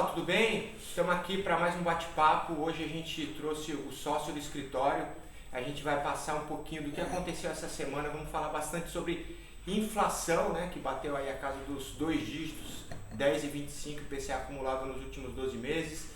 pessoal, tudo bem? Estamos aqui para mais um bate-papo. Hoje a gente trouxe o sócio do escritório. A gente vai passar um pouquinho do que aconteceu essa semana. Vamos falar bastante sobre inflação, né, que bateu aí a casa dos dois dígitos, 10,25 IPCA acumulado nos últimos 12 meses.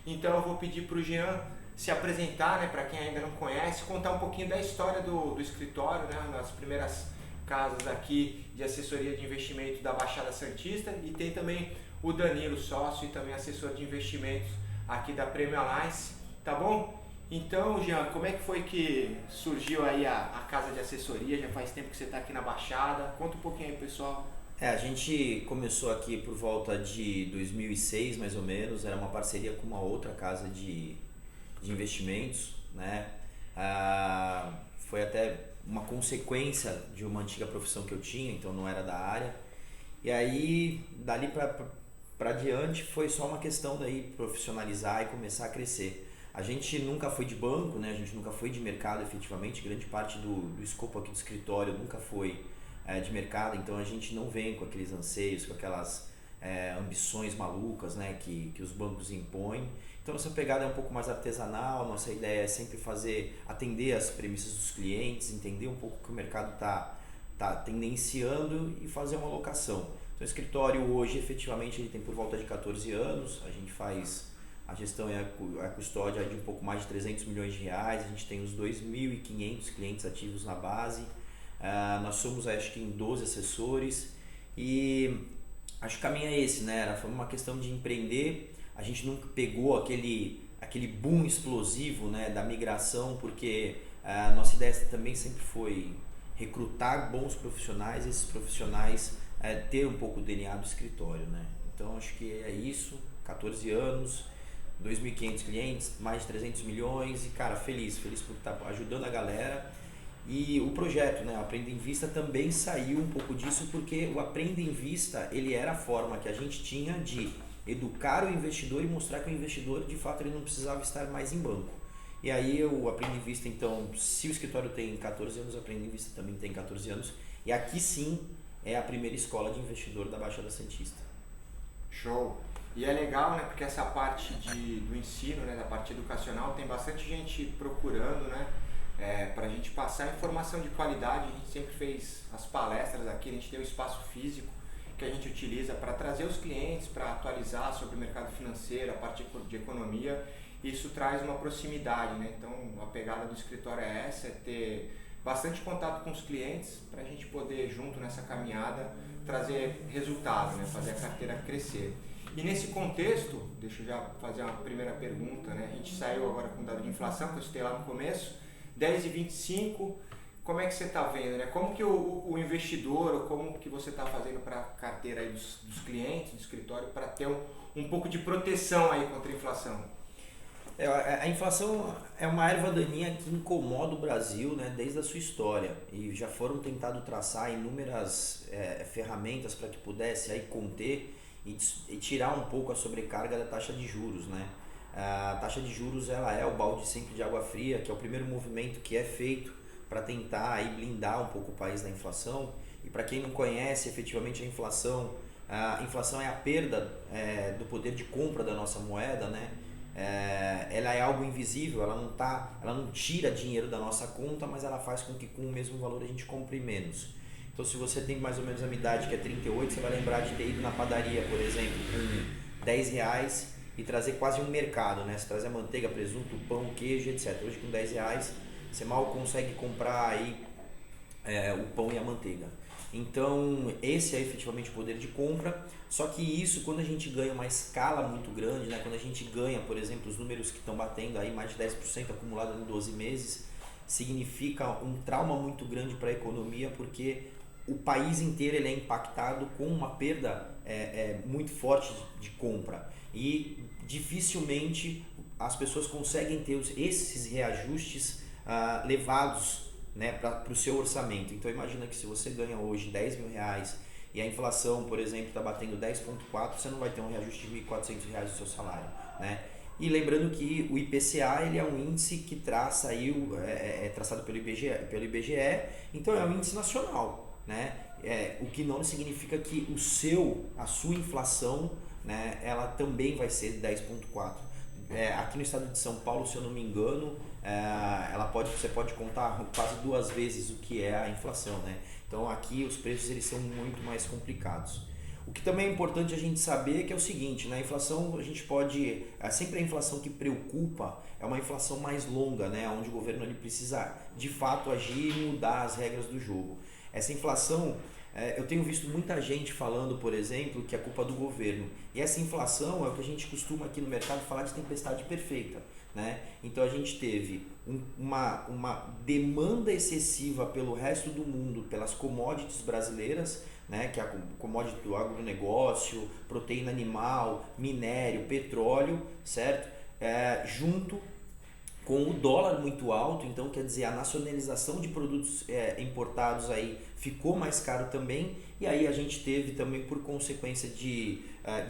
Então eu vou pedir para o Jean se apresentar, né, para quem ainda não conhece, contar um pouquinho da história do escritório, né, nas primeiras casas aqui de assessoria de investimento da Baixada Santista, e tem também o Danilo, sócio e também assessor de investimentos aqui da Premium Alliance, tá bom? Então, Jean, como é que foi que surgiu aí a casa de assessoria? Já faz tempo que você está aqui na Baixada. Conta um pouquinho aí, pessoal. A gente começou aqui por volta de 2006, mais ou menos. Era uma parceria com uma outra casa de investimentos, né? Foi até uma consequência de uma antiga profissão que eu tinha, então não era da área. E aí, dali para diante, foi só uma questão daí profissionalizar e começar a crescer. A gente nunca foi de banco, né? A gente nunca foi de mercado efetivamente. Grande parte do escopo aqui do escritório nunca foi de mercado, então a gente não vem com aqueles anseios, com aquelas ambições malucas, né, que os bancos impõem. Então nossa pegada é um pouco mais artesanal, nossa ideia é sempre atender as premissas dos clientes, entender um pouco o que o mercado tá tendenciando e fazer uma alocação. Então o escritório hoje efetivamente ele tem por volta de 14 anos, a gente faz a gestão e a custódia de um pouco mais de 300 milhões de reais, a gente tem uns 2.500 clientes ativos na base. Nós somos acho que em 12 assessores e acho que o caminho é esse, né? Foi uma questão de empreender. A gente nunca pegou aquele boom explosivo, né, da migração, porque a nossa ideia também sempre foi recrutar bons profissionais e esses profissionais ter um pouco o DNA do escritório, né? Então acho que é isso, 14 anos, 2.500 clientes, mais de 300 milhões e cara, feliz por estar ajudando a galera. E o projeto, né, o Aprenda em Vista também saiu um pouco disso, porque o Aprenda em Vista ele era a forma que a gente tinha de educar o investidor e mostrar que o investidor de fato ele não precisava estar mais em banco. E aí o Aprenda em Vista, então, se o escritório tem 14 anos, o Aprenda em Vista também tem 14 anos. E aqui sim é a primeira escola de investidor da Baixada Santista. Show! E é legal, né, porque essa parte do ensino, né, da parte educacional, tem bastante gente procurando, né? Para a gente passar informação de qualidade. A gente sempre fez as palestras aqui, a gente tem um espaço físico que a gente utiliza para trazer os clientes, para atualizar sobre o mercado financeiro, a parte de economia. Isso traz uma proximidade, né? Então a pegada do escritório é essa, é ter bastante contato com os clientes para a gente poder junto nessa caminhada trazer resultado, né? Fazer a carteira crescer. E nesse contexto, deixa eu já fazer uma primeira pergunta, né? A gente saiu agora com o dado de inflação que eu citei lá no começo, 10,25, como é que você está vendo, né? Como que o investidor, ou como que você está fazendo para a carteira aí dos clientes, do escritório, para ter um pouco de proteção aí contra a inflação? A inflação é uma erva daninha que incomoda o Brasil, né, desde a sua história, e já foram tentado traçar inúmeras ferramentas para que pudesse aí conter e tirar um pouco a sobrecarga da taxa de juros, né? A taxa de juros ela é o balde sempre de água fria, que é o primeiro movimento que é feito para tentar aí blindar um pouco o país da inflação. E para quem não conhece efetivamente a inflação é a perda do poder de compra da nossa moeda, né? Ela é algo invisível, ela não tira dinheiro da nossa conta, mas ela faz com que com o mesmo valor a gente compre menos. Então se você tem mais ou menos a minha idade, que é 38, você vai lembrar de ter ido na padaria, por exemplo, com 10 reais e trazer quase um mercado, né? Você trazer manteiga, presunto, pão, queijo, etc. Hoje com 10 reais você mal consegue comprar aí o pão e a manteiga. Então esse é efetivamente o poder de compra, só que isso quando a gente ganha uma escala muito grande, né? Quando a gente ganha, por exemplo, os números que estão batendo aí mais de 10% acumulado em 12 meses, significa um trauma muito grande para a economia, porque o país inteiro ele é impactado com uma perda muito forte de compra e dificilmente as pessoas conseguem ter esses reajustes levados, né, para o seu orçamento. Então imagina que se você ganha hoje 10 mil reais e a inflação, por exemplo, está batendo 10,4%, você não vai ter um reajuste de R$ 1.400 do seu salário, né? E lembrando que o IPCA ele é um índice que traça aí, traçado pelo IBGE, então é um índice nacional. né? O que não significa que a sua inflação, né, ela também vai ser 10,4. Aqui no estado de São Paulo, se eu não me engano, você pode contar quase 2 vezes o que é a inflação, né? Então aqui os preços eles são muito mais complicados. O que também é importante a gente saber que é o seguinte, né? A inflação a gente pode, sempre a inflação que preocupa é uma inflação mais longa, né? Onde o governo ele precisa de fato agir e mudar as regras do jogo. Essa inflação, eu tenho visto muita gente falando, por exemplo, que é culpa do governo. E essa inflação é o que a gente costuma aqui no mercado falar de tempestade perfeita, né? Então a gente teve uma demanda excessiva pelo resto do mundo, pelas commodities brasileiras, né? Que é a commodity do agronegócio, proteína animal, minério, petróleo, certo? Junto com o dólar muito alto, então quer dizer, a nacionalização de produtos importados aí ficou mais caro também, e aí a gente teve também por consequência de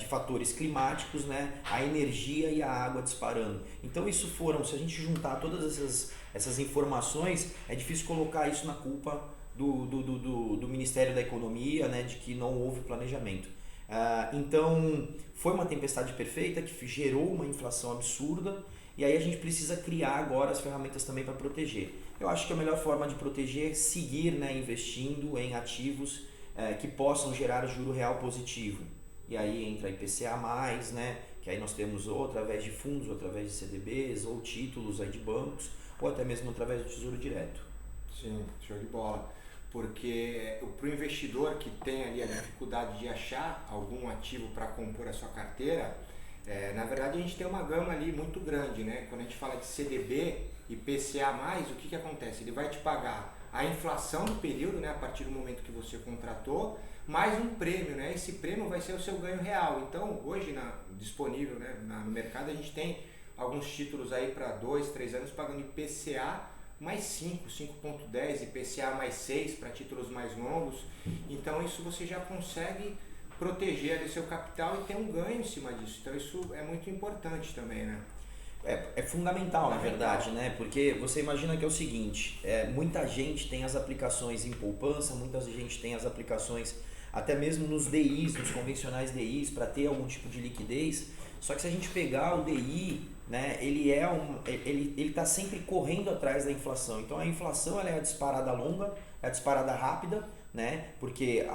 fatores climáticos, né, a energia e a água disparando. Então se a gente juntar todas essas informações, é difícil colocar isso na culpa do Ministério da Economia, né, de que não houve planejamento. Então foi uma tempestade perfeita que gerou uma inflação absurda. E aí a gente precisa criar agora as ferramentas também para proteger. Eu acho que a melhor forma de proteger é seguir, né, investindo em ativos que possam gerar juro real positivo. E aí entra IPCA+, né, que aí nós temos ou através de fundos, ou através de CDBs, ou títulos aí de bancos, ou até mesmo através do Tesouro Direto. Sim, show de bola. Porque para o investidor que tem ali a dificuldade de achar algum ativo para compor a sua carteira, na verdade a gente tem uma gama ali muito grande, né? Quando a gente fala de CDB e PCA+, o que acontece? Ele vai te pagar a inflação do período, né? A partir do momento que você contratou, mais um prêmio, né? Esse prêmio vai ser o seu ganho real. Então hoje disponível, né, no mercado a gente tem alguns títulos aí para 2, 3 anos pagando IPCA mais 5, 5,10, IPCA mais 6 para títulos mais longos. Então isso você já consegue proteger ali seu capital e ter um ganho em cima disso. Então isso é muito importante também, né? É fundamental, na verdade, né? Porque você imagina que é o seguinte, muita gente tem as aplicações em poupança, muita gente tem as aplicações até mesmo nos DIs, nos convencionais DIs, para ter algum tipo de liquidez. Só que se a gente pegar o DI, né, ele está sempre correndo atrás da inflação. Então a inflação ela é a disparada longa, é a disparada rápida, né? Porque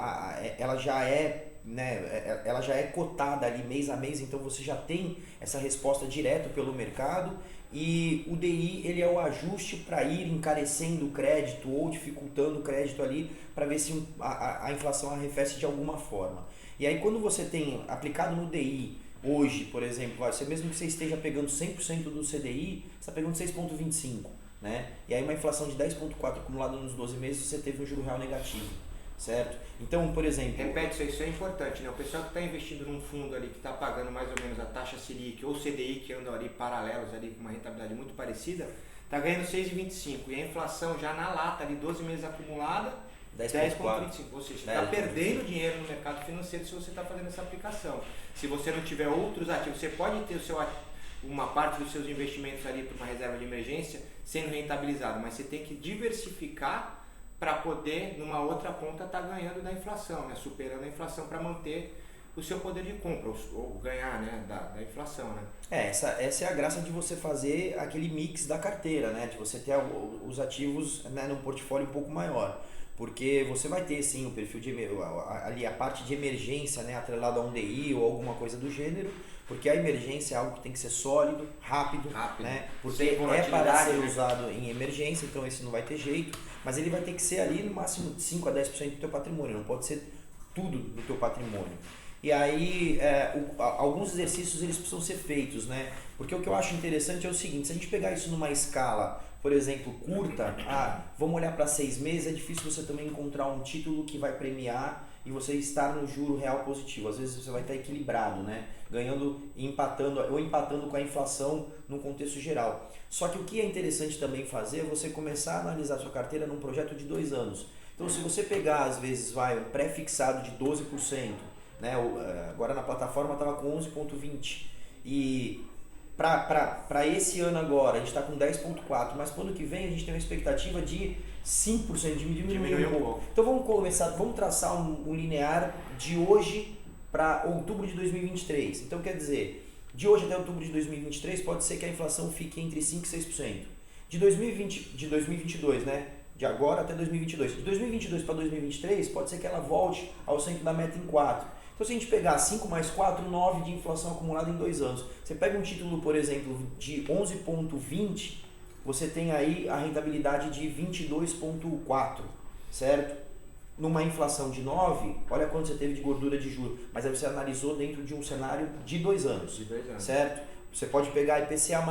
ela já é, né, ela já é cotada ali mês a mês, então você já tem essa resposta direto pelo mercado, e o DI ele é o ajuste para ir encarecendo o crédito ou dificultando o crédito ali para ver se a inflação arrefece de alguma forma. E aí quando você tem aplicado no DI hoje, por exemplo, mesmo que você esteja pegando 100% do CDI, você está pegando 6,25, né? E aí uma inflação de 10,4 acumulada nos 12 meses, você teve um juro real negativo, certo? Então, por exemplo... Repete isso é importante, né? O pessoal que está investindo num fundo ali que está pagando mais ou menos a taxa Selic ou CDI, que andam ali paralelos ali com uma rentabilidade muito parecida, está ganhando 6,25 e a inflação já na lata ali 12 meses acumulada 10,25, ou seja, você está perdendo dinheiro no mercado financeiro se você está fazendo essa aplicação. Se você não tiver outros ativos, você pode ter uma parte dos seus investimentos ali para uma reserva de emergência sendo rentabilizado, mas você tem que diversificar para poder, numa outra ponta, estar ganhando da inflação, né? Superando a inflação para manter o seu poder de compra, ou ganhar, né, da inflação, né? Essa é a graça de você fazer aquele mix da carteira, né? De você ter os ativos, né, num portfólio um pouco maior. Porque você vai ter sim o perfil ali a parte de emergência, né, atrelada a um DI ou alguma coisa do gênero, porque a emergência é algo que tem que ser sólido, rápido. Né, porque é para ser usado em emergência, então esse não vai ter jeito, mas ele vai ter que ser ali no máximo de 5 a 10% do teu patrimônio, não pode ser tudo do teu patrimônio. E aí alguns exercícios eles precisam ser feitos, né? Porque o que eu acho interessante é o seguinte, se a gente pegar isso numa escala, por exemplo, curta, vamos olhar para 6 meses, é difícil você também encontrar um título que vai premiar e você estar no juro real positivo. Às vezes você vai estar equilibrado, né? Ganhando, empatando com a inflação no contexto geral. Só que o que é interessante também fazer é você começar a analisar a sua carteira num projeto de 2 anos. Então se você pegar, às vezes, um pré-fixado de 12%, né? Agora na plataforma estava com 11,20%, e para esse ano agora a gente está com 10,4%, mas para o ano que vem a gente tem uma expectativa de 5%, Diminuiu um pouco. Então vamos traçar um linear de hoje para outubro de 2023. Então quer dizer, de hoje até outubro de 2023 pode ser que a inflação fique entre 5% e 6%. De 2022, né? De agora até 2022. De 2022 para 2023 pode ser que ela volte ao centro da meta em 4%. Então se a gente pegar 5 mais 4, 9 de inflação acumulada em 2 anos. Você pega um título, por exemplo, de 11,20, você tem aí a rentabilidade de 22,4, certo? Numa inflação de 9, olha quanto você teve de gordura de juros, mas aí você analisou dentro de um cenário de 2 anos, certo? Você pode pegar IPCA+,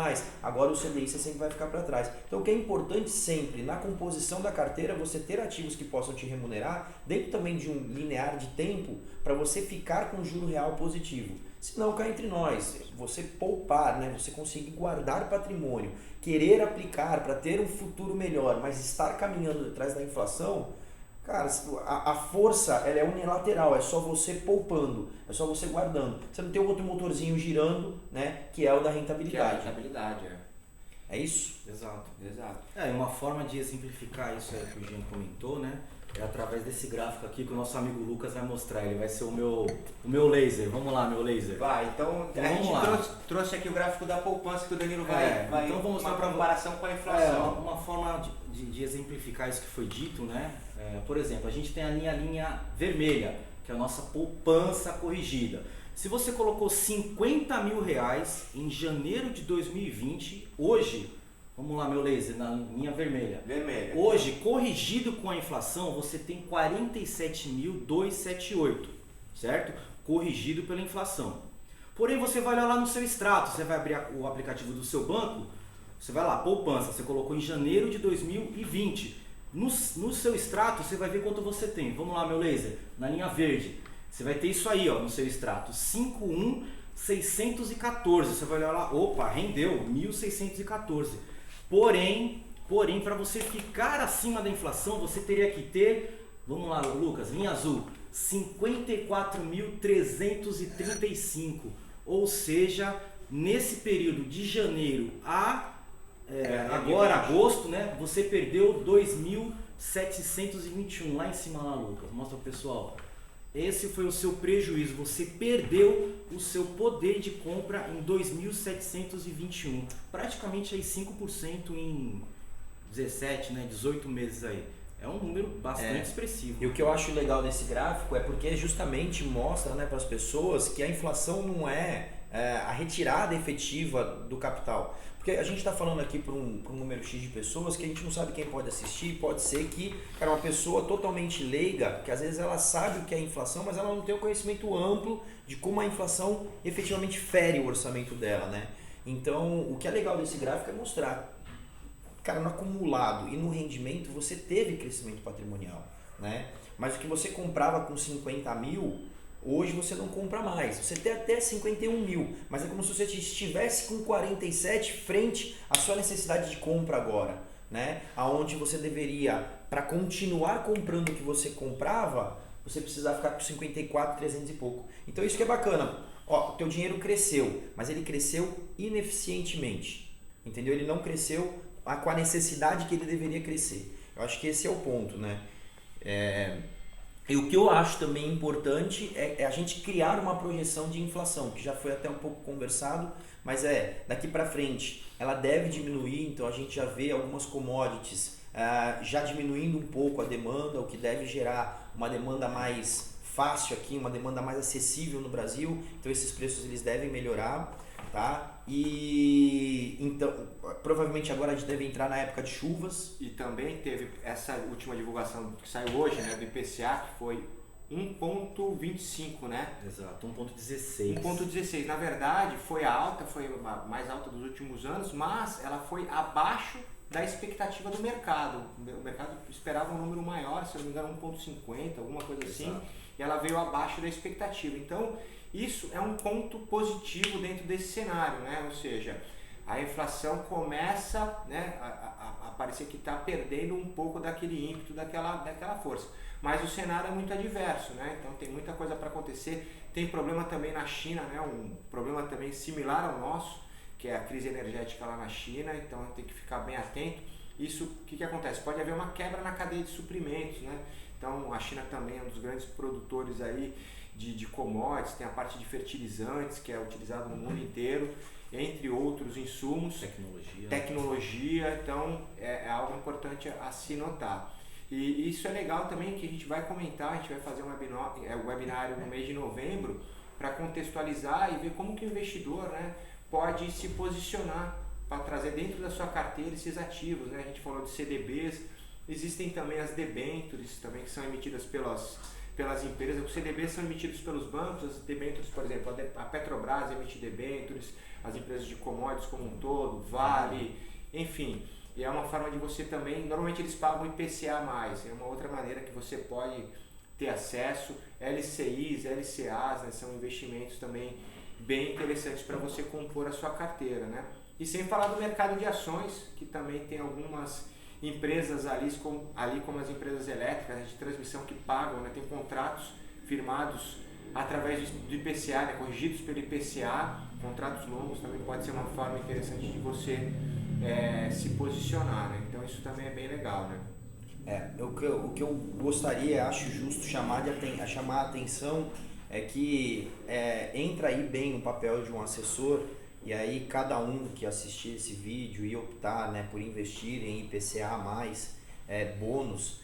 agora o CDI você sempre vai ficar para trás. Então o que é importante sempre, na composição da carteira, você ter ativos que possam te remunerar, dentro também de um linear de tempo, para você ficar com juro real positivo. Se não, cá entre nós, você poupar, né? Você conseguir guardar patrimônio, querer aplicar para ter um futuro melhor, mas estar caminhando atrás da inflação, cara, a força ela é unilateral, é só você poupando, é só você guardando. Você não tem outro motorzinho girando, né? Que é o da rentabilidade. Que é a rentabilidade, É isso? Exato. Exato. Uma forma de exemplificar isso aí que o Jean comentou, né? É através desse gráfico aqui que o nosso amigo Lucas vai mostrar. Ele vai ser o meu laser. Vamos lá, meu laser. Vai, então a gente trouxe aqui o gráfico da poupança que o Danilo vai então vou mostrar uma comparação com a inflação. Uma forma de exemplificar isso que foi dito, né? Por exemplo, a gente tem a linha vermelha, que é a nossa poupança corrigida. Se você colocou 50 mil reais em janeiro de 2020, hoje, vamos lá meu laser, na linha vermelha. Hoje, corrigido com a inflação, você tem 47.278, certo? Corrigido pela inflação. Porém, você vai olhar lá no seu extrato, você vai abrir o aplicativo do seu banco, você vai lá, poupança, você colocou em janeiro de 2020. No seu extrato, você vai ver quanto você tem. Vamos lá, meu laser, na linha verde. Você vai ter isso aí, ó, no seu extrato, 5.614. Você vai olhar lá, opa, rendeu 1.614. Porém, para você ficar acima da inflação, você teria que ter, vamos lá, Lucas, linha azul, 54.335. Ou seja, nesse período de janeiro a agora, agosto, né? Você perdeu 2.721. Lá em cima, lá, Lucas, mostra pro pessoal. Esse foi o seu prejuízo. Você perdeu o seu poder de compra em 2.721. Praticamente aí 5% em 17, né? 18 meses aí. É um número bastante expressivo. E o que eu acho legal desse gráfico é porque justamente mostra, né, para as pessoas que a inflação não é a retirada efetiva do capital. Porque a gente está falando aqui para um número X de pessoas que a gente não sabe quem pode assistir. Pode ser que, cara, uma pessoa totalmente leiga, que às vezes ela sabe o que é inflação, mas ela não tem o conhecimento amplo de como a inflação efetivamente fere o orçamento dela, né? Então, o que é legal desse gráfico é mostrar, cara, no acumulado e no rendimento você teve crescimento patrimonial, né? Mas o que você comprava com 50 mil, hoje você não compra mais. Você tem até 51 mil, mas é como se você estivesse com 47 frente à sua necessidade de compra agora, né? Aonde você deveria, para continuar comprando o que você comprava, você precisava ficar com 54, 300 e pouco. Então isso que é bacana. Ó, o teu dinheiro cresceu, mas ele cresceu ineficientemente, entendeu? Ele não cresceu com a necessidade que ele deveria crescer. Eu acho que esse é o ponto, né? E o que eu acho também importante é a gente criar uma projeção de inflação, que já foi até um pouco conversado, mas daqui para frente ela deve diminuir, então a gente já vê algumas commodities já diminuindo um pouco a demanda, o que deve gerar uma demanda mais fácil aqui, uma demanda mais acessível no Brasil, então esses preços eles devem melhorar, tá? E então provavelmente agora a gente deve entrar na época de chuvas. E também teve essa última divulgação que saiu hoje, né, do IPCA, que foi 1,25, né? Exato, 1,16. 1,16. Na verdade, foi a mais alta dos últimos anos, mas ela foi abaixo da expectativa do mercado. O mercado esperava um número maior, se eu não me engano 1,50, alguma coisa assim. Exato. E ela veio abaixo da expectativa. Então, isso é um ponto positivo dentro desse cenário, né? Ou seja, a inflação começa, né, a parecer que está perdendo um pouco daquele ímpeto, daquela força. Mas o cenário é muito adverso, né? Então tem muita coisa para acontecer. Tem problema também na China, né? Um problema também similar ao nosso, que é a crise energética lá na China. Então tem que ficar bem atento. isso, o que acontece? Pode haver uma quebra na cadeia de suprimentos, né? Então a China também é um dos grandes produtores aí de commodities, tem a parte de fertilizantes que é utilizado no mundo inteiro, entre outros insumos. Tecnologia, então é algo importante a se notar. E isso é legal também que a gente vai comentar, a gente vai fazer um webinário no mês de novembro para contextualizar e ver como que o investidor, né, pode se posicionar para trazer dentro da sua carteira esses ativos, né? A gente falou de CDBs, existem também as debêntures também que são emitidas pelas empresas. Os CDBs são emitidos pelos bancos, as debêntures, por exemplo, a Petrobras emite debêntures, as empresas de commodities como um todo, Vale, enfim. E é uma forma de você também, normalmente eles pagam IPCA+, é uma outra maneira que você pode ter acesso. LCIs, LCAs, né, são investimentos também bem interessantes para você compor a sua carteira, né? E sem falar do mercado de ações, que também tem algumas empresas ali como as empresas elétricas de transmissão que pagam, né, tem contratos firmados através do IPCA, né, corrigidos pelo IPCA, contratos longos também pode ser uma forma interessante de você se posicionar, né? Então isso também é bem legal, né? O que eu gostaria, acho justo chamar a atenção é que entra aí bem no papel de um assessor, e aí cada um que assistir esse vídeo e optar, né, por investir em IPCA+, bônus,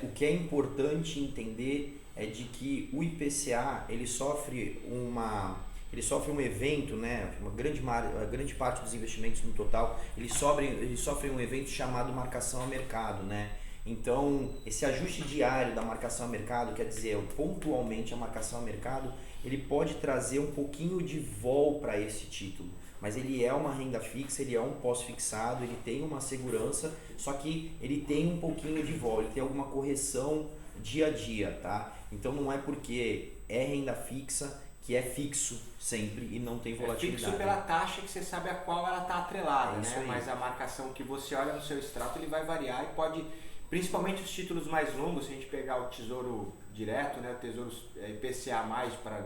o que é importante entender é de que o IPCA ele sofre um evento, né, uma grande parte dos investimentos no total, ele sofre um evento chamado marcação a mercado, né? Então, esse ajuste diário da marcação a mercado, quer dizer, pontualmente a marcação a mercado, ele pode trazer um pouquinho de vol para esse título, mas ele é uma renda fixa, ele é um pós-fixado, ele tem uma segurança, só que ele tem um pouquinho de vol, ele tem alguma correção dia a dia, tá? Então não é porque é renda fixa que é fixo sempre e não tem volatilidade. É fixo pela taxa que você sabe a qual ela está atrelada, né? Aí. Mas a marcação que você olha no seu extrato ele vai variar e pode, principalmente os títulos mais longos, se a gente pegar o Tesouro Direto, né, o Tesouro IPCA+, para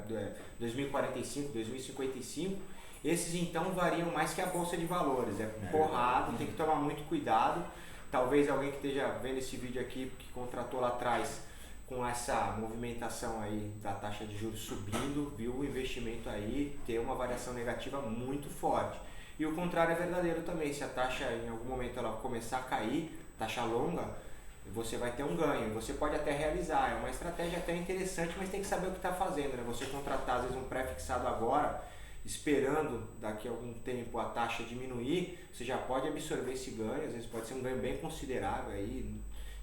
2045, 2055, esses então variam mais que a Bolsa de Valores. É porrada, tem que tomar muito cuidado. Talvez alguém que esteja vendo esse vídeo aqui, que contratou lá atrás, com essa movimentação aí da taxa de juros subindo, viu o investimento aí ter uma variação negativa muito forte. E o contrário é verdadeiro também, se a taxa em algum momento ela começar a cair, taxa longa, você vai ter um ganho, você pode até realizar, é uma estratégia até interessante, mas tem que saber o que está fazendo, né? Você contratar às vezes um pré-fixado agora, esperando daqui a algum tempo a taxa diminuir, você já pode absorver esse ganho, às vezes pode ser um ganho bem considerável aí,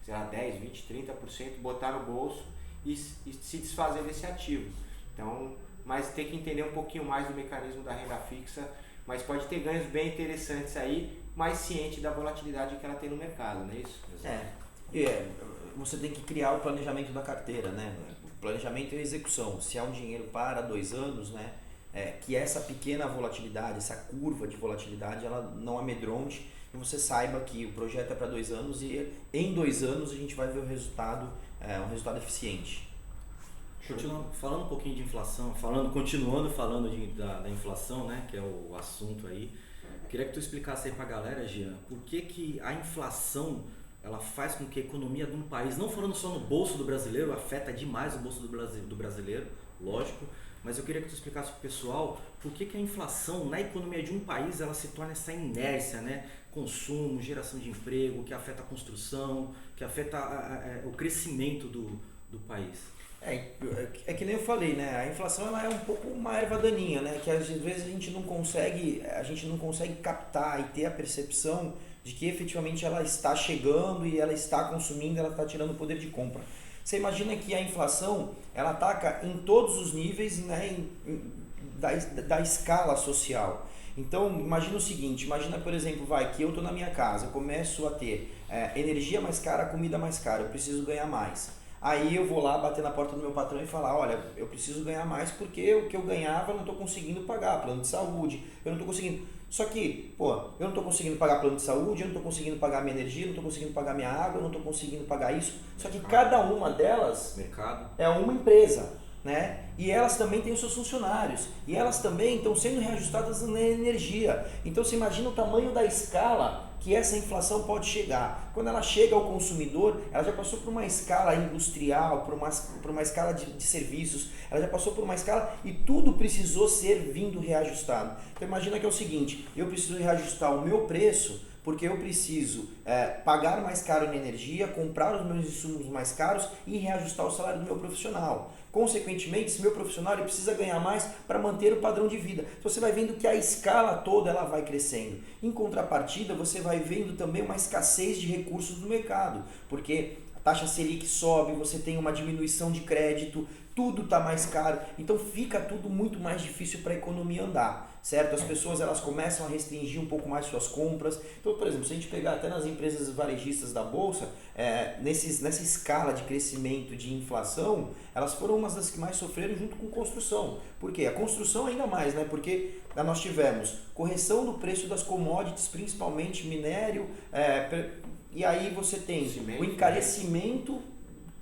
sei lá, 10, 20, 30%, botar no bolso e se desfazer desse ativo. Então, mas tem que entender um pouquinho mais do mecanismo da renda fixa, mas pode ter ganhos bem interessantes aí, mais ciente da volatilidade que ela tem no mercado, não é isso? Você tem que criar o planejamento da carteira, né? O planejamento e a execução. Se há um dinheiro para 2 anos, né? Que essa pequena volatilidade, essa curva de volatilidade, ela não amedronte, e você saiba que o projeto é para 2 anos e em 2 anos a gente vai ver o resultado, um resultado eficiente. Falando um pouquinho de inflação, continuando falando da inflação, né, que é o assunto aí, queria que tu explicasse aí pra galera, Jean, por que a inflação ela faz com que a economia de um país, não falando só no bolso do brasileiro, afeta demais o bolso do brasileiro, lógico, mas eu queria que tu explicasse pro pessoal por que a inflação na economia de um país ela se torna essa inércia, né? Consumo, geração de emprego, que afeta a construção, que afeta o crescimento do país. É que nem eu falei, né? A inflação ela é um pouco uma erva daninha, né? Que às vezes a gente não consegue captar e ter a percepção de que efetivamente ela está chegando e ela está consumindo, ela está tirando o poder de compra. Você imagina que a inflação ela ataca em todos os níveis, né, da escala social. Então imagina o seguinte, imagina por exemplo, que eu estou na minha casa, eu começo a ter energia mais cara, comida mais cara, eu preciso ganhar mais. Aí eu vou lá bater na porta do meu patrão e falar, olha, eu preciso ganhar mais porque o que eu ganhava eu não estou conseguindo pagar, plano de saúde, eu não estou conseguindo. Só que, eu não estou conseguindo pagar plano de saúde, eu não estou conseguindo pagar minha energia, eu não estou conseguindo pagar minha água, eu não estou conseguindo pagar isso. Só que cada uma delas mercado é uma empresa. né? E elas também têm os seus funcionários, e elas também estão sendo reajustadas na energia. Então você imagina o tamanho da escala que essa inflação pode chegar. Quando ela chega ao consumidor, ela já passou por uma escala industrial, por uma escala de serviços, ela já passou por uma escala e tudo precisou ser vindo reajustado. Então imagina que é o seguinte, eu preciso reajustar o meu preço porque eu preciso pagar mais caro em energia, comprar os meus insumos mais caros e reajustar o salário do meu profissional. Consequentemente, esse meu profissional ele precisa ganhar mais para manter o padrão de vida. Então você vai vendo que a escala toda ela vai crescendo. Em contrapartida, você vai vendo também uma escassez de recursos no mercado, porque a taxa Selic sobe, você tem uma diminuição de crédito, tudo está mais caro, então fica tudo muito mais difícil para a economia andar, certo? As pessoas elas começam a restringir um pouco mais suas compras. Então, por exemplo, se a gente pegar até nas empresas varejistas da Bolsa, nessa escala de crescimento de inflação, elas foram umas das que mais sofreram junto com construção. Por quê? A construção ainda mais, né? Porque nós tivemos correção do preço das commodities, principalmente minério, e aí você tem o encarecimento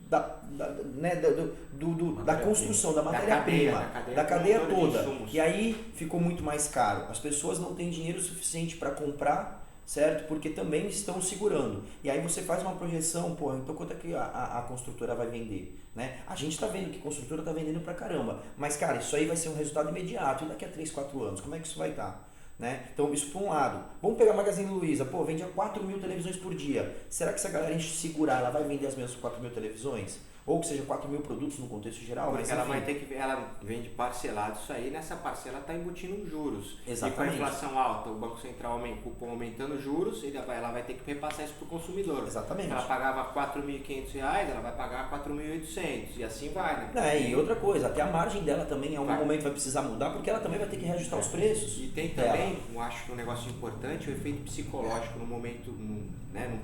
da construção, da matéria-prima, da cadeia toda. E aí ficou muito mais caro. As pessoas não têm dinheiro suficiente para comprar, certo? Porque também estão segurando. E aí você faz uma projeção, então quanto é que a construtora vai vender? Né? A gente está vendo que a construtora está vendendo pra caramba. Mas, cara, isso aí vai ser um resultado imediato. E daqui a 3, 4 anos, como é que isso vai estar? Né? Então isso por um lado. Vamos pegar a Magazine Luiza, vende 4.000 televisões por dia. Será que se a galera a gente segurar, ela vai vender as mesmas 4.000 televisões? Ou que seja 4.000 produtos no contexto geral? Porque ela vai ter que, ela vende parcelado isso aí, nessa parcela está embutindo juros. Exatamente. E com a inflação alta, o Banco Central aumentando juros, ela vai ter que repassar isso para o consumidor. Exatamente. Se ela pagava R$4.500, ela vai pagar R$4.800 e assim vai, né? E outra coisa, até a margem dela também em algum momento vai precisar mudar, porque ela também vai ter que reajustar os preços. E tem também, eu acho que um negócio importante, o efeito psicológico no momento, num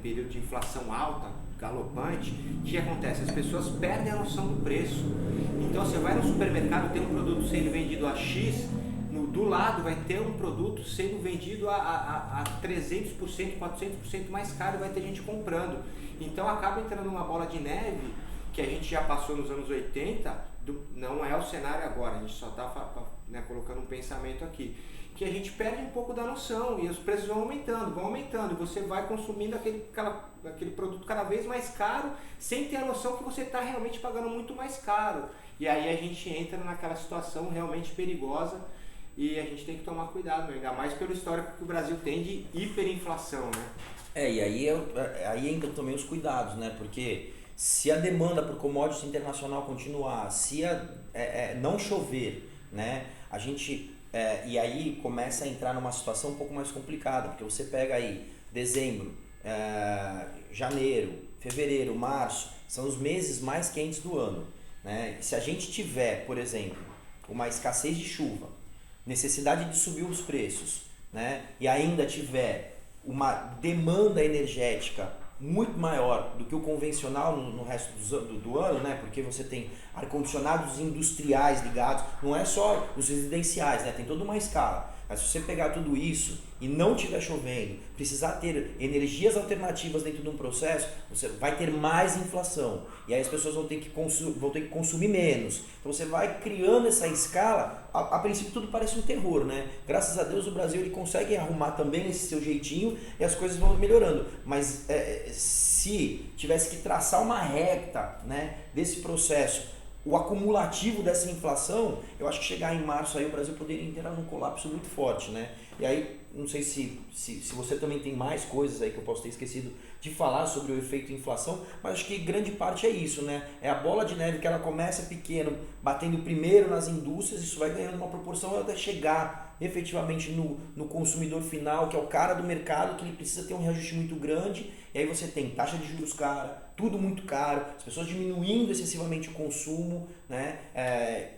período de inflação alta, galopante. O que acontece? As pessoas perdem a noção do preço. Então você vai no supermercado, tem um produto sendo vendido a X, do lado vai ter um produto sendo vendido a 300%, 400% mais caro, vai ter gente comprando. Então acaba entrando uma bola de neve que a gente já passou nos anos 80, não é o cenário agora, a gente só está colocando um pensamento aqui, que a gente perde um pouco da noção e os preços vão aumentando, e você vai consumindo aquele produto cada vez mais caro, sem ter a noção que você está realmente pagando muito mais caro. E aí a gente entra naquela situação realmente perigosa e a gente tem que tomar cuidado, ainda mais pelo histórico que o Brasil tem de hiperinflação, né? E aí entra também os cuidados, né? Porque se a demanda por commodities internacional continuar, se não chover, né? A gente... e aí começa a entrar numa situação um pouco mais complicada, porque você pega aí dezembro, janeiro, fevereiro, março, são os meses mais quentes do ano, né? Se a gente tiver, por exemplo, uma escassez de chuva, necessidade de subir os preços, né? E ainda tiver uma demanda energética muito maior do que o convencional no resto do ano, né? Porque você tem ar-condicionados industriais ligados, não é só os residenciais, né? Tem toda uma escala. Mas se você pegar tudo isso e não estiver chovendo, precisar ter energias alternativas dentro de um processo, você vai ter mais inflação. E aí as pessoas vão ter que consumir menos. Então você vai criando essa escala, a princípio tudo parece um terror, né? Graças a Deus o Brasil ele consegue arrumar também esse seu jeitinho e as coisas vão melhorando. Mas se tivesse que traçar uma reta, né, desse processo, o acumulativo dessa inflação, eu acho que chegar em março aí o Brasil poderia entrar num colapso muito forte, né? E aí, não sei se você também tem mais coisas aí que eu posso ter esquecido de falar sobre o efeito inflação, mas acho que grande parte é isso, né? É a bola de neve que ela começa pequeno, batendo primeiro nas indústrias, isso vai ganhando uma proporção até chegar efetivamente no consumidor final, que é o cara do mercado, que ele precisa ter um reajuste muito grande, e aí você tem taxa de juros cara, tudo muito caro, as pessoas diminuindo excessivamente o consumo, né?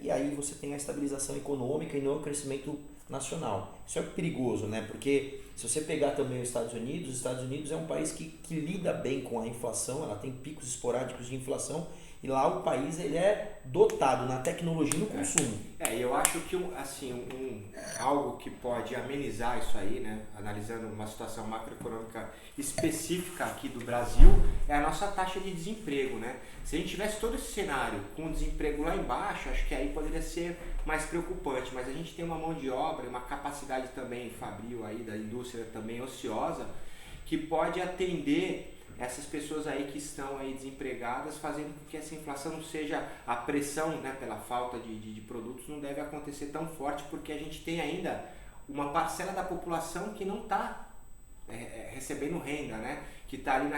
E aí você tem a estabilização econômica e não o crescimento nacional. Isso é perigoso, né? Porque se você pegar também os Estados Unidos é um país que lida bem com a inflação, ela tem picos esporádicos de inflação e lá o país ele é dotado na tecnologia e no consumo. E eu acho que algo que pode amenizar isso aí, né, analisando uma situação macroeconômica específica aqui do Brasil, é a nossa taxa de desemprego, né? Se a gente tivesse todo esse cenário com o desemprego lá embaixo, acho que aí poderia ser mais preocupante, mas a gente tem uma mão de obra, uma capacidade também fabril aí da indústria também ociosa, que pode atender essas pessoas aí que estão aí desempregadas, fazendo com que essa inflação não seja a pressão, né, pela falta de produtos não deve acontecer tão forte, porque a gente tem ainda uma parcela da população que não está recebendo renda, né, que está ali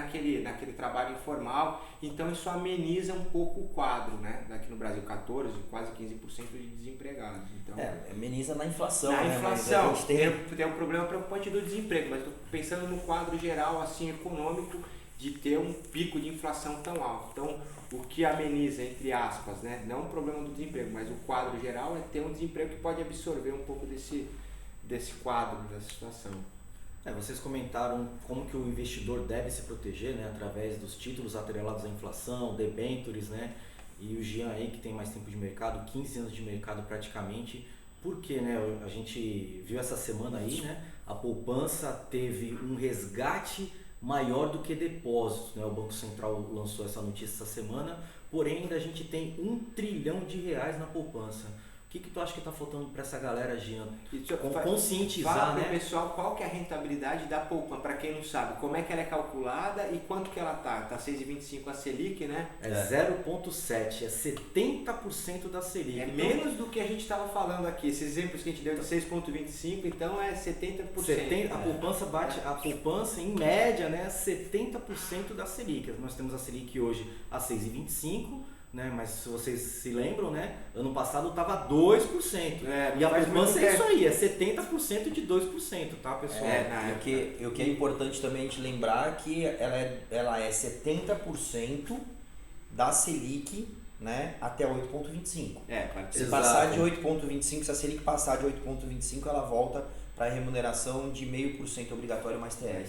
naquele trabalho informal, então isso ameniza um pouco o quadro, né, daqui no Brasil, 14%, quase 15% de desempregados. Então, ameniza na inflação. Na né? inflação, Mas a gente tem um problema preocupante do desemprego, mas estou pensando no quadro geral assim, econômico, de ter um pico de inflação tão alto. Então, o que ameniza, entre aspas, né, não o problema do desemprego, mas o quadro geral é ter um desemprego que pode absorver um pouco desse quadro, dessa situação. Vocês comentaram como que o investidor deve se proteger, né, através dos títulos atrelados à inflação, debêntures, né, e o Jean aí que tem mais tempo de mercado, 15 anos de mercado praticamente, porque, né, a gente viu essa semana aí, né, a poupança teve um resgate maior do que depósitos, né? O Banco Central lançou essa notícia essa semana, porém ainda a gente tem R$1 trilhão na poupança. O que tu acha que está faltando para essa galera, Jean? Conscientizar, fala né? Fala pessoal qual que é a rentabilidade da poupança, para quem não sabe, como é que ela é calculada e quanto que ela tá? Tá 6,25 a Selic, né? É 0,7, é 70% da Selic. É menos do que a gente estava falando aqui. Esses exemplos que a gente deu de 6,25, então é 70%. A poupança bate, a poupança em média, né, 70% da Selic. Nós temos a Selic hoje a 6,25. Né? Mas se vocês se lembram, né? Ano passado estava 2%. E a poupança é isso aí, é 70% de 2%, tá, pessoal? O que é importante também a gente lembrar que ela é 70% da Selic, né, até 8,25. Se passar de 8,25, se a Selic passar de 8,25, ela volta para a remuneração de 0,5% obrigatório mais TR.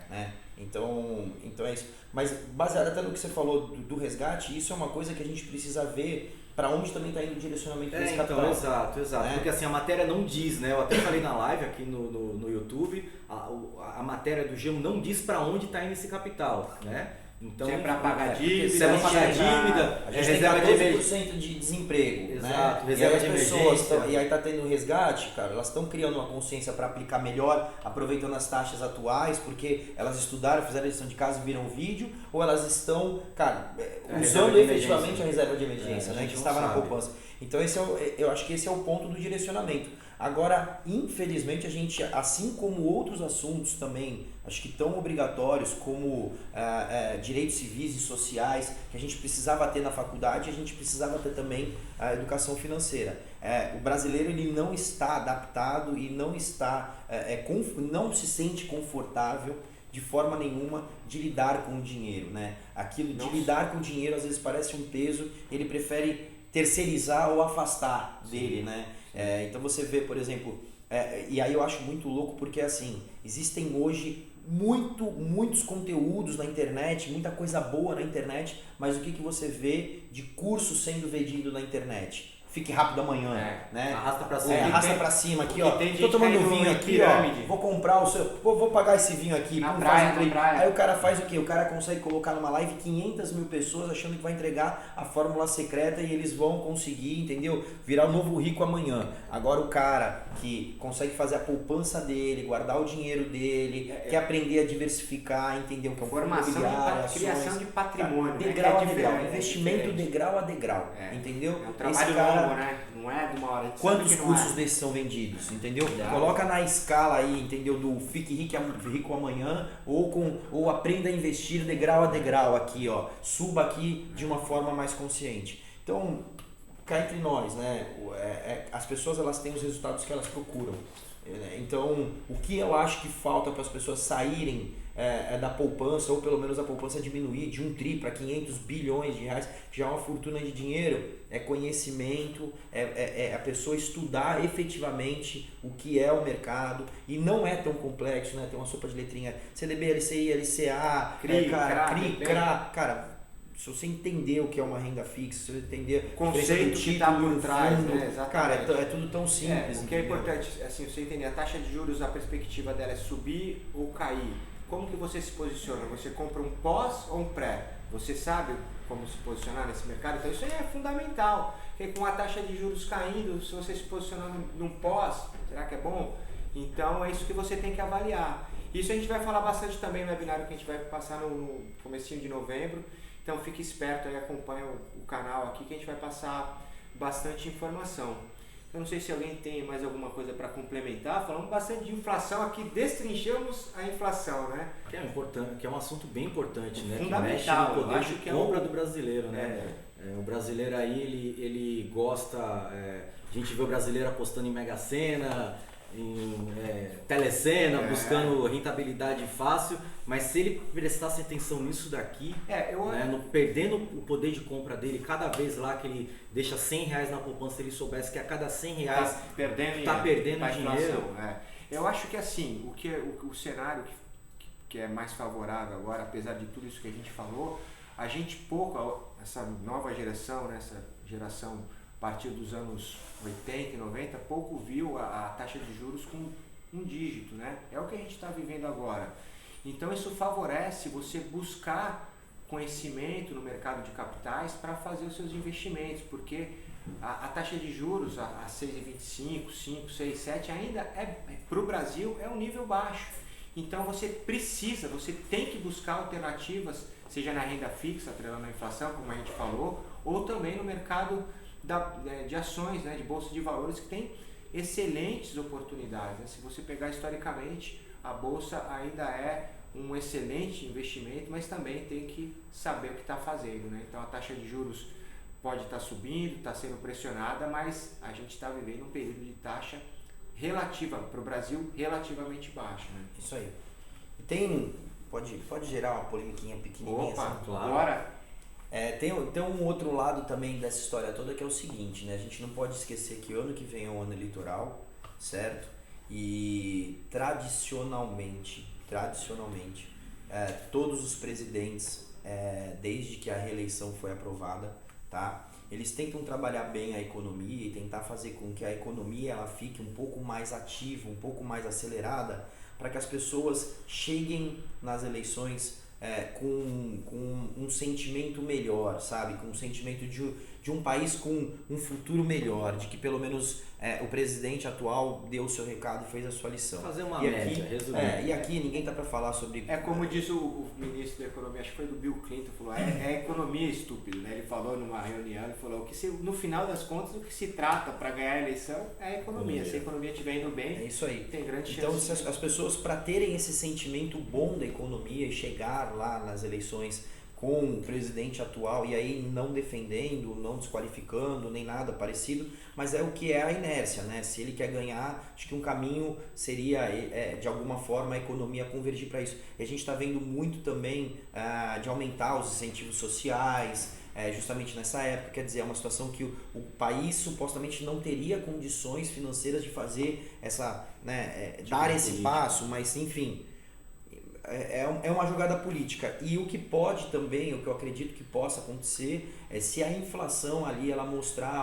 Né? Então é isso. Mas baseado até no que você falou do resgate, isso é uma coisa que a gente precisa ver para onde também está indo o direcionamento desse capital. Exato. Né? Porque assim, a matéria não diz, né? Eu até falei na live aqui no YouTube, a matéria do Gemo não diz para onde está indo esse capital, né? Então, se é para pagar dívida, se é para pagar dívida, a gente tem 14% de desemprego, exato, né? Reserva de pessoas e aí tá tendo resgate, cara, elas estão criando uma consciência para aplicar melhor, aproveitando as taxas atuais, porque elas estudaram, fizeram a lição de casa, viram o vídeo, ou elas estão, cara, usando efetivamente a reserva de emergência, né, que estava na poupança. Então eu acho que esse é o ponto do direcionamento. Agora, infelizmente, a gente, assim como outros assuntos também, acho que tão obrigatórios como direitos civis e sociais, que a gente precisava ter na faculdade, a gente precisava ter também a educação financeira. O brasileiro ele não está adaptado e não está, não se sente confortável de forma nenhuma de lidar com o dinheiro, né? Lidar com o dinheiro às vezes parece um peso, ele prefere terceirizar ou afastar dele, né? Então você vê, por exemplo, e aí eu acho muito louco porque assim, existem hoje muitos conteúdos na internet, muita coisa boa na internet, mas o que você vê de curso sendo vendido na internet? Fique rápido amanhã, né? Arrasta pra cima. Arrasta pra cima aqui, ó. Tô tomando vinho aqui, ó. Vou comprar o seu. Vou pagar esse vinho aqui. Na praia. Aí o cara faz o quê? O cara consegue colocar numa live 500 mil pessoas achando que vai entregar a fórmula secreta e eles vão conseguir, entendeu? Virar o novo rico amanhã. Agora o cara que consegue fazer a poupança dele, guardar o dinheiro dele, quer aprender a diversificar, entender o que é formação de criação de patrimônio. Degrau a degrau. Investimento degrau a degrau. Entendeu? É um trabalho longo. Né? Não é de uma hora. Quantos cursos desses são vendidos, entendeu? Coloca na escala aí, entendeu? Do Fique Rico Amanhã ou Aprenda a Investir degrau a degrau aqui, ó. Suba aqui de uma forma mais consciente. Então, cá entre nós, né? As pessoas elas têm os resultados que elas procuram. Então, o que eu acho que falta para as pessoas saírem da poupança, ou pelo menos a poupança diminuir de 1 tri para 500 bilhões de reais, que já é uma fortuna de dinheiro, é conhecimento, a pessoa estudar efetivamente o que é o mercado, e não é tão complexo, né? Tem uma sopa de letrinha, CDB, LCI, LCA, CRI, CRA, cara, se você entender o que é uma renda fixa, se você entender o conceito que está por trás, né? Exatamente. Cara, é tudo tão simples. O que é importante, assim, você entender, a taxa de juros, a perspectiva dela é subir ou cair. Como que você se posiciona? Você compra um pós ou um pré? Você sabe como se posicionar nesse mercado? Então isso aí é fundamental. Porque com a taxa de juros caindo, se você se posicionar num pós, será que é bom? Então é isso que você tem que avaliar. Isso a gente vai falar bastante também no webinário que a gente vai passar no comecinho de novembro. Então fique esperto aí, acompanha o canal aqui que a gente vai passar bastante informação. Eu não sei se alguém tem mais alguma coisa para complementar. Falamos bastante de inflação aqui, destrinchamos a inflação, né? Que é importante, que é um assunto bem importante, né? Fundamental, que mexe no poder acho de que compra do brasileiro, né? É. O brasileiro aí, ele gosta... a gente vê o brasileiro apostando em Mega Sena, em telecena, buscando rentabilidade fácil, mas se ele prestasse atenção nisso daqui, perdendo o poder de compra dele, cada vez lá que ele deixa R$100 na poupança, ele soubesse que a cada R$100 está perdendo dinheiro. Eu acho que assim, o cenário que é mais favorável agora, apesar de tudo isso que a gente falou, a gente essa nova geração, né, essa geração a partir dos anos 80 e 90, pouco viu a taxa de juros com um dígito, né? É o que a gente está vivendo agora. Então isso favorece você buscar conhecimento no mercado de capitais para fazer os seus investimentos, porque a taxa de juros a 6,25, 5, 6, 7 ainda para o Brasil é um nível baixo. Então você tem que buscar alternativas, seja na renda fixa, atrelando a inflação, como a gente falou, ou também no mercado de ações, né, de bolsa de valores, que tem excelentes oportunidades, né? Se você pegar historicamente, a bolsa ainda é um excelente investimento, mas também tem que saber o que está fazendo, né? Então a taxa de juros pode estar subindo, está sendo pressionada, mas a gente está vivendo um período de taxa relativa para o Brasil relativamente baixo, né? Isso aí. E pode gerar uma polemiquinha pequenininha. Opa, assim, claro. Bora! Tem um outro lado também dessa história toda, que é o seguinte, né? A gente não pode esquecer que o ano que vem é um ano eleitoral, certo? E tradicionalmente, todos os presidentes, desde que a reeleição foi aprovada, tá? Eles tentam trabalhar bem a economia e tentar fazer com que a economia ela fique um pouco mais ativa, um pouco mais acelerada, para que as pessoas cheguem nas eleições com um sentimento melhor, sabe? Com um sentimento de um país com um futuro melhor, de que pelo menos o presidente atual deu o seu recado e fez a sua lição. Fazer uma média, resumir. E aqui ninguém tá para falar sobre... É como disse o ministro da Economia, acho que foi do Bill Clinton, falou, é economia estúpida, né? Ele falou numa reunião, ele falou que no final das contas o que se trata para ganhar a eleição é a economia. Se a economia estiver indo bem, é isso aí. Tem grande chance. Então se as pessoas, para terem esse sentimento bom da economia e chegar lá nas eleições com o presidente atual, e aí não defendendo, não desqualificando, nem nada parecido, mas é o que é a inércia, né? Se ele quer ganhar, acho que um caminho seria, de alguma forma, a economia convergir para isso. E a gente está vendo muito também de aumentar os incentivos sociais, justamente nessa época, quer dizer, é uma situação que o país supostamente não teria condições financeiras de fazer essa, né, dar esse passo, mas enfim... É uma jogada política, e o que pode também, o que eu acredito que possa acontecer, é se a inflação ali ela mostrar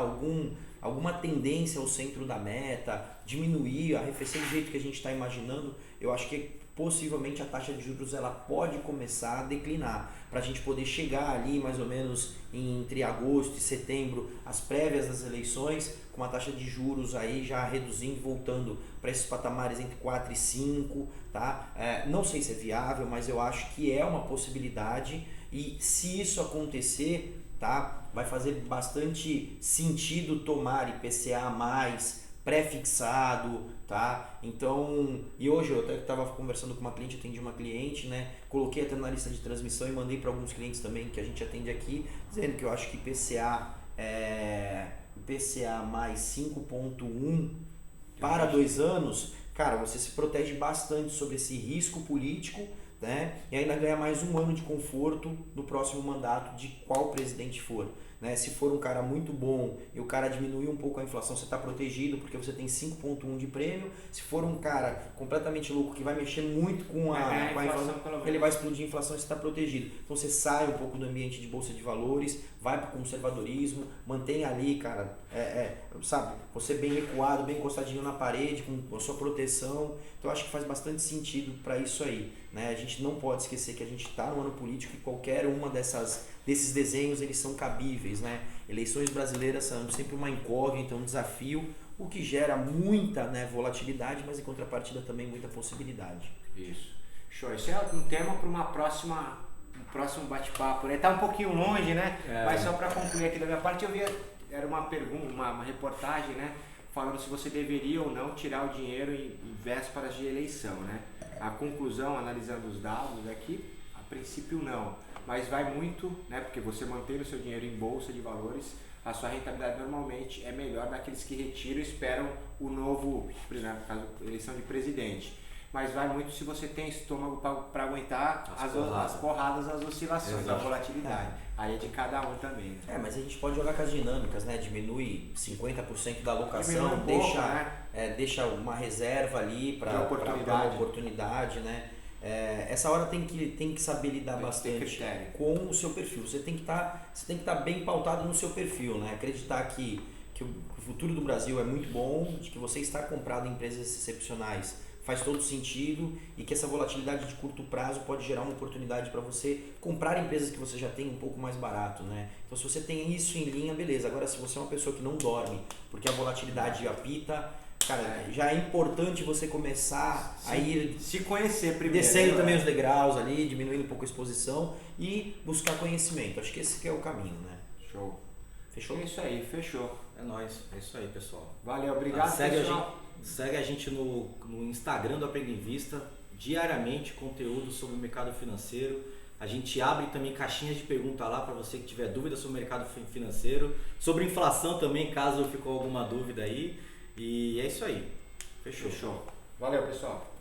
alguma tendência ao centro da meta, diminuir, arrefecer do jeito que a gente está imaginando, eu acho que possivelmente a taxa de juros ela pode começar a declinar, para a gente poder chegar ali mais ou menos entre agosto e setembro, as prévias das eleições, com a taxa de juros aí já reduzindo, voltando para esses patamares entre 4 e 5, tá? Não sei se é viável, mas eu acho que é uma possibilidade, e se isso acontecer, tá? Vai fazer bastante sentido tomar IPCA mais pré-fixado, tá? Então, e hoje eu até estava conversando com uma cliente, atendi uma cliente, né? Coloquei até na lista de transmissão e mandei para alguns clientes também que a gente atende aqui, dizendo que eu acho que IPCA mais 5,1 para 2 anos, cara, você se protege bastante sobre esse risco político, né? E ainda ganha mais um ano de conforto no próximo mandato de qual presidente for. né? Se for um cara muito bom e o cara diminuir um pouco a inflação, você está protegido porque você tem 5,1 de prêmio. Se for um cara completamente louco que vai mexer muito com a inflação, ele vai explodir a inflação e você está protegido. Então você sai um pouco do ambiente de bolsa de valores, vai para o conservadorismo, mantém ali, cara, sabe, você bem recuado, bem encostadinho na parede, com a sua proteção. Então eu acho que faz bastante sentido para isso aí, né? A gente não pode esquecer que a gente está no ano político e qualquer uma desses desenhos eles são cabíveis, né? Eleições brasileiras são sempre uma incógnita, um desafio, o que gera muita, né, volatilidade, mas em contrapartida também muita possibilidade. Isso. Show. Isso é um tema para um próximo bate-papo, né? Tá um pouquinho longe, né? Mas só para concluir aqui da minha parte, eu vi, era uma pergunta, uma reportagem, né? Falando se você deveria ou não tirar o dinheiro em vésperas de eleição, né? A conclusão, analisando os dados aqui, a princípio não, mas vai muito, né? Porque você mantém o seu dinheiro em bolsa de valores, a sua rentabilidade normalmente é melhor daqueles que retiram e esperam o novo, por exemplo, no caso, eleição de presidente. Mas vai muito se você tem estômago para aguentar as porradas, as oscilações, a volatilidade. Aí é de cada um também. Né? Mas a gente pode jogar com as dinâmicas, né? Diminui 50% da alocação, deixa uma reserva ali para uma oportunidade, né? Essa hora tem que saber lidar bastante com o seu perfil. Você tem que estar bem pautado no seu perfil, né? Acreditar que o futuro do Brasil é muito bom, de que você está comprado em empresas excepcionais faz todo sentido e que essa volatilidade de curto prazo pode gerar uma oportunidade para você comprar empresas que você já tem um pouco mais barato, né? Então se você tem isso em linha, beleza. Agora se você é uma pessoa que não dorme porque a volatilidade apita, cara, já é importante você começar a ir se conhecer primeiro, descendo também os degraus ali, diminuindo um pouco a exposição e buscar conhecimento. Acho que esse que é o caminho, né? Show. Fechou? É isso aí, fechou. É nóis, é isso aí, pessoal. Valeu, obrigado, pessoal. Segue a gente no Instagram do Aprenda Invista, diariamente conteúdo sobre o mercado financeiro. A gente abre também caixinhas de pergunta lá para você que tiver dúvida sobre o mercado financeiro, sobre inflação também, caso ficou alguma dúvida aí. E é isso aí. Fechou. Valeu, pessoal.